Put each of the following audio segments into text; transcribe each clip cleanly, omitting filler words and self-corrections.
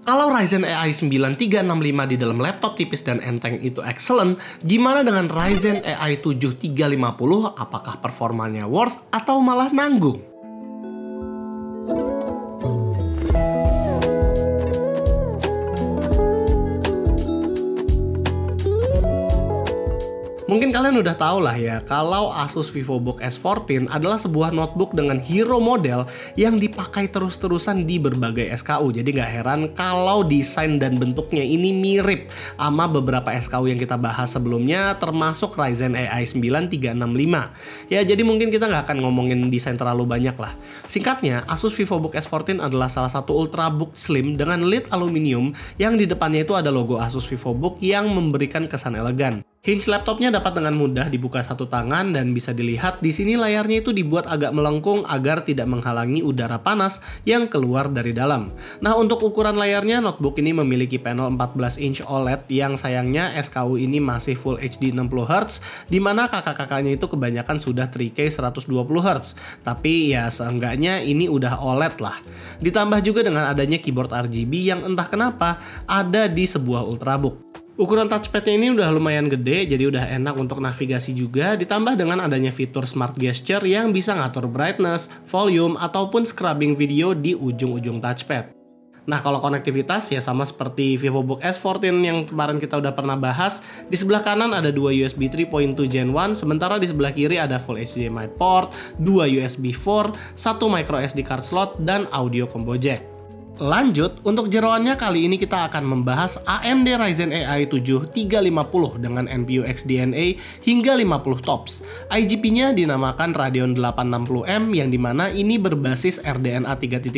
Kalau Ryzen AI 9365 di dalam laptop tipis dan enteng itu excellent, gimana dengan Ryzen AI 7350? Apakah performanya worth atau malah nanggung? Mungkin kalian udah tahu lah ya, kalau Asus VivoBook S14 adalah sebuah notebook dengan hero model yang dipakai terus-terusan di berbagai SKU. Jadi nggak heran kalau desain dan bentuknya ini mirip sama beberapa SKU yang kita bahas sebelumnya, termasuk Ryzen AI 9365. Ya, jadi mungkin kita nggak akan ngomongin desain terlalu banyak lah. Singkatnya, Asus VivoBook S14 adalah salah satu ultrabook slim dengan lid aluminium yang di depannya itu ada logo Asus VivoBook yang memberikan kesan elegan. Hinge laptopnya dapat dengan mudah dibuka satu tangan dan bisa dilihat di sini layarnya itu dibuat agak melengkung agar tidak menghalangi udara panas yang keluar dari dalam. Nah, untuk ukuran layarnya, notebook ini memiliki panel 14 inch OLED yang sayangnya SKU ini masih Full HD 60Hz, di mana kakak-kakaknya itu kebanyakan sudah 3K 120Hz. Tapi ya seenggaknya ini udah OLED lah. Ditambah juga dengan adanya keyboard RGB yang entah kenapa ada di sebuah ultrabook. Ukuran touchpadnya ini udah lumayan gede, jadi udah enak untuk navigasi juga, ditambah dengan adanya fitur Smart Gesture yang bisa ngatur brightness, volume, ataupun scrubbing video di ujung-ujung touchpad. Nah, kalau konektivitas ya sama seperti VivoBook S14 yang kemarin kita udah pernah bahas. Di sebelah kanan ada 2 USB 3.2 Gen 1, sementara di sebelah kiri ada Full HDMI port, 2 USB 4, 1 microSD card slot, dan audio combo jack. Lanjut, untuk jeroannya kali ini kita akan membahas AMD Ryzen AI 7350 dengan NPU XDNA hingga 50 TOPS. IGP-nya dinamakan Radeon 860M yang dimana ini berbasis RDNA 3.5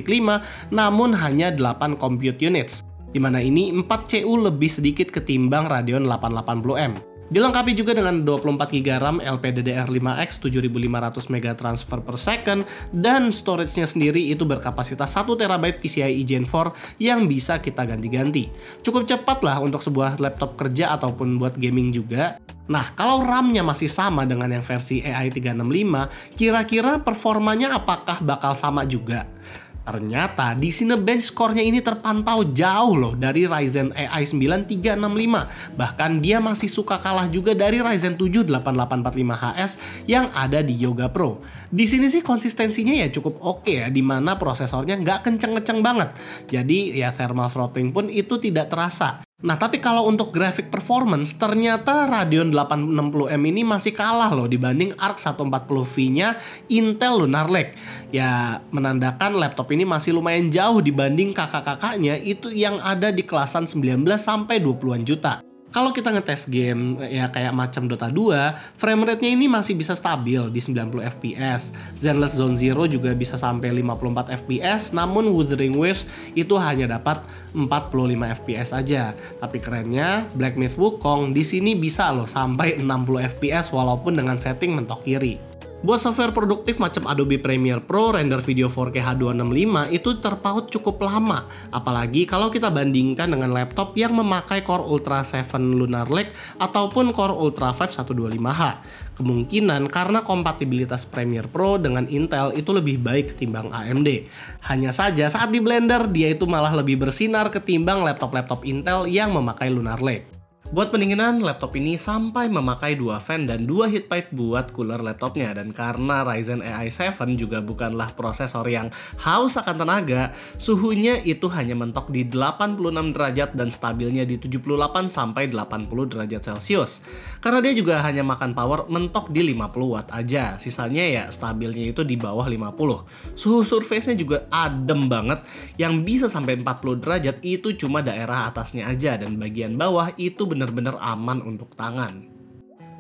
namun hanya 8 compute units, dimana ini 4 CU lebih sedikit ketimbang Radeon 880M. Dilengkapi juga dengan 24GB RAM LPDDR5X 7500 MB transfer per second, dan storage-nya sendiri itu berkapasitas 1TB PCIe Gen 4 yang bisa kita ganti-ganti. Cukup cepat lah untuk sebuah laptop kerja ataupun buat gaming juga. Nah, kalau RAM-nya masih sama dengan yang versi AI 365, kira-kira performanya apakah bakal sama juga? Ternyata di Cinebench skornya ini terpantau jauh loh dari Ryzen AI 9365. Bahkan dia masih suka kalah juga dari Ryzen 7 8845HS yang ada di Yoga Pro. Di sini sih konsistensinya ya cukup oke ya, dimana prosesornya nggak kenceng-kenceng banget. Jadi ya thermal throttling pun itu tidak terasa. Nah, tapi kalau untuk graphic performance, ternyata Radeon 860M ini masih kalah loh dibanding ARC 140V-nya Intel Lunar Lake. Ya, menandakan laptop ini masih lumayan jauh dibanding kakak-kakaknya itu yang ada di kelasan 19-20an juta. Kalau kita ngetes game ya kayak macam Dota 2, frame rate-nya ini masih bisa stabil di 90 fps. Zenless Zone Zero juga bisa sampai 54 fps, namun Wuthering Waves itu hanya dapat 45 fps aja. Tapi kerennya, Black Myth Wukong di sini bisa loh sampai 60 fps walaupun dengan setting mentok kiri. Buat software produktif macam Adobe Premiere Pro, render video 4K H265 itu terpaut cukup lama. Apalagi kalau kita bandingkan dengan laptop yang memakai Core Ultra 7 Lunar Lake ataupun Core Ultra 5 125H. Kemungkinan karena kompatibilitas Premiere Pro dengan Intel itu lebih baik ketimbang AMD. Hanya saja saat di blender dia itu malah lebih bersinar ketimbang laptop-laptop Intel yang memakai Lunar Lake. Buat pendinginan, laptop ini sampai memakai 2 fan dan 2 heat pipe buat cooler laptopnya. Dan karena Ryzen AI 7 juga bukanlah prosesor yang haus akan tenaga, suhunya itu hanya mentok di 86 derajat dan stabilnya di 78 sampai 80 derajat Celcius. Karena dia juga hanya makan power mentok di 50 watt aja, sisanya ya stabilnya itu di bawah 50. Suhu surface-nya juga adem banget, yang bisa sampai 40 derajat itu cuma daerah atasnya aja, dan bagian bawah itu benar-benar aman untuk tangan.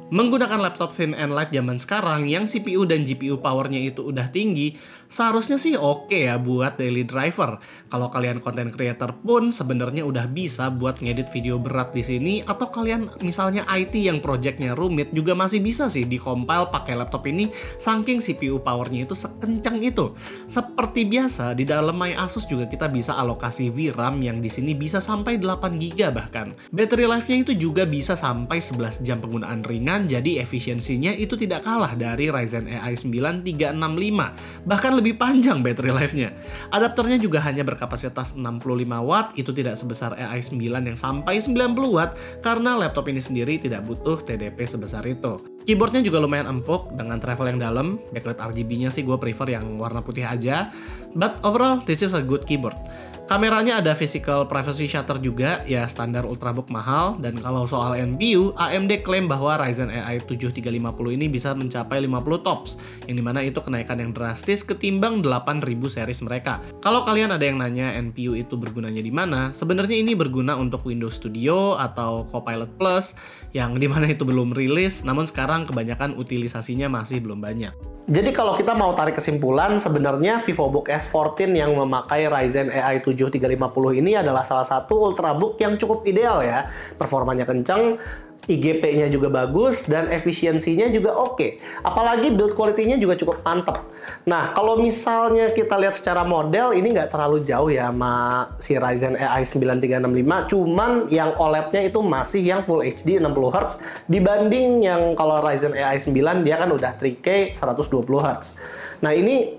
Menggunakan laptop thin and light zaman sekarang yang CPU dan GPU powernya itu udah tinggi, seharusnya sih oke ya buat daily driver. Kalau kalian content creator pun sebenarnya udah bisa buat ngedit video berat di sini, atau kalian misalnya IT yang projectnya rumit juga masih bisa sih di-compile pakai laptop ini saking CPU powernya itu sekencang itu. Seperti biasa di dalam My Asus juga kita bisa alokasi VRAM yang di sini bisa sampai 8GB bahkan. Battery life-nya itu juga bisa sampai 11 jam penggunaan ringan ringan, jadi efisiensinya itu tidak kalah dari Ryzen AI 9 365, bahkan lebih panjang battery life-nya. Adapternya juga hanya berkapasitas 65 watt, itu tidak sebesar AI 9 yang sampai 90 watt, karena laptop ini sendiri tidak butuh TDP sebesar itu. Keyboardnya juga lumayan empuk dengan travel yang dalam. Backlight RGB-nya sih gue prefer yang warna putih aja. But overall, this is a good keyboard. Kameranya ada physical privacy shutter juga, ya standar ultrabook mahal. Dan kalau soal NPU, AMD klaim bahwa Ryzen AI 7350 ini bisa mencapai 50 TOPS, yang dimana itu kenaikan yang drastis ketimbang 8000 series mereka. Kalau kalian ada yang nanya NPU itu bergunanya di mana, sebenarnya ini berguna untuk Windows Studio atau Copilot Plus, yang dimana itu belum rilis, namun sekarang kebanyakan utilisasinya masih belum banyak. Jadi kalau kita mau tarik kesimpulan, sebenarnya VivoBook S14 yang memakai Ryzen AI 7350 ini adalah salah satu ultrabook yang cukup ideal ya. Performanya kencang, IGP-nya juga bagus, dan efisiensinya juga oke. Apalagi build quality-nya juga cukup mantap. Nah, kalau misalnya kita lihat secara model, ini nggak terlalu jauh ya sama si Ryzen AI 9365, cuman yang OLED-nya itu masih yang Full HD 60Hz, dibanding yang kalau Ryzen AI 9 dia kan udah 3K 120Hz. Nah, ini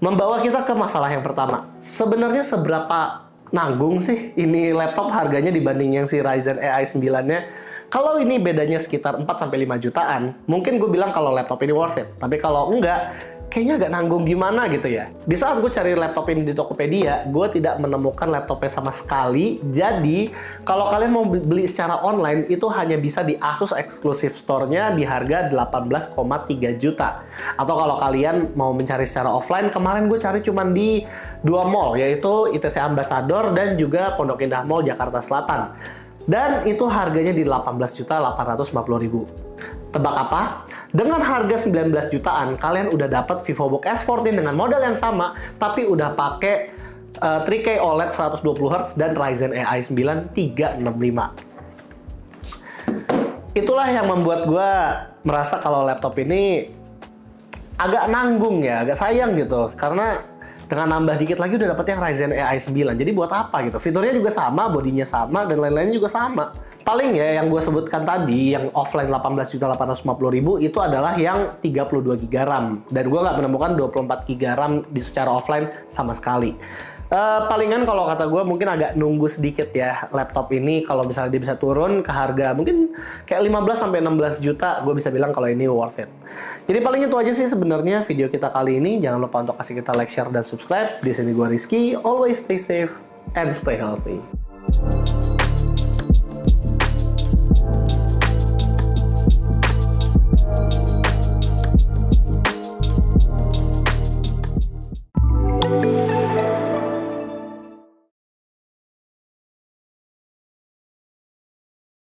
membawa kita ke masalah yang pertama. Sebenarnya seberapa nanggung sih ini laptop harganya dibanding yang si Ryzen AI 9-nya? Kalau ini bedanya sekitar 4-5 jutaan, mungkin gue bilang kalau laptop ini worth it. Tapi kalau enggak, kayaknya agak nanggung gimana gitu ya. Di saat gue cari laptop ini di Tokopedia, gue tidak menemukan laptopnya sama sekali. Jadi, kalau kalian mau beli secara online, itu hanya bisa di Asus Exclusive Store-nya di harga 18,3 juta. Atau kalau kalian mau mencari secara offline, kemarin gue cari cuman di 2 mall, yaitu ITC Ambassador dan juga Pondok Indah Mall Jakarta Selatan. Dan itu harganya di 18.850.000. Tebak apa? Dengan harga 19 jutaan, kalian udah dapat VivoBook S14 dengan model yang sama, tapi udah pakai 3K OLED 120Hz dan Ryzen AI 9 365. Itulah yang membuat gue merasa kalau laptop ini agak nanggung ya, agak sayang gitu. Karena dengan nambah dikit lagi udah dapet yang Ryzen AI 9. Jadi buat apa gitu? Fiturnya juga sama, bodinya sama, dan lain-lainnya juga sama. Paling ya yang gue sebutkan tadi, yang offline 18.850.000 itu adalah yang 32 GB RAM. Dan gue nggak menemukan 24 GB RAM di secara offline sama sekali. Palingan kalau kata gue mungkin agak nunggu sedikit ya laptop ini, kalau misalnya dia bisa turun ke harga mungkin kayak 15-16 juta, gue bisa bilang kalau ini worth it. Jadi paling itu aja sih sebenarnya video kita kali ini. Jangan lupa untuk kasih kita like, share, dan subscribe. Di sini gue Rizky, always stay safe and stay healthy.